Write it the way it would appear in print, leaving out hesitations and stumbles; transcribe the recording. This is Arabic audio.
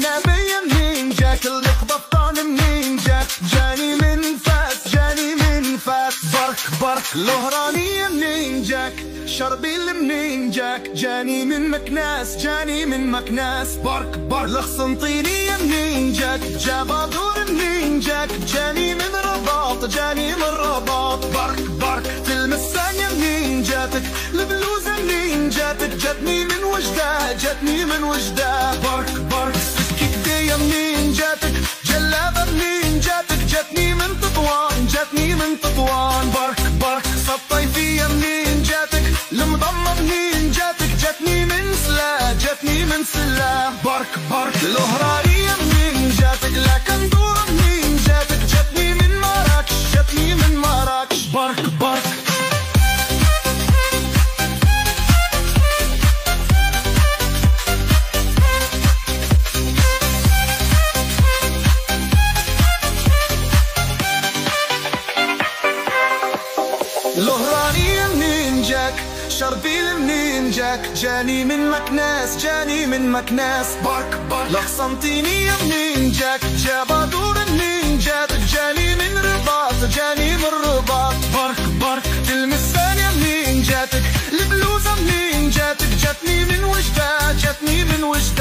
النبي منين جاك؟ القبطان منين جاك؟ جاني من فاس، جاني من فاس. برك برك الهرانية منين جاك؟ شربيل منين جاك؟ جاني من مكناس، جاني من مكناس. برك برك القسنطينية منين جاك؟ جابادور منين جاك؟ جاني من رباط، جاني من رباط. برك برك تلمسانية منين جاتك؟ البلوزة منين جاتك؟ جاتني من وجدة، جاتني من وجدة. برك برك السكيكتية منين جاتك؟ جلابة منين جاتك؟ جاتني من تطوان، جاتني من تطوان. برك برك الطيفية منين جاتك؟ المضمة منين جاتك؟ جاتني من سلا، جاتني من سلا. برك برك الهرانية منين جاتك؟ الكندورة منين جاتك؟ جاتني من مراكش، جاتني من مراكش. برك برك الهرانية منين جاك؟ شربيل منين جاك؟ جاني من مكناس، جاني من مكناس. برك برك القسنطينية منين جاك؟ جابادور منين جاتك؟ جاني من رباط، جاني من رباط. برك برك تلمسانية منين جاتك؟ البلوزة منين جاتك؟ جاتني من وجدة، جاتني من وجدة.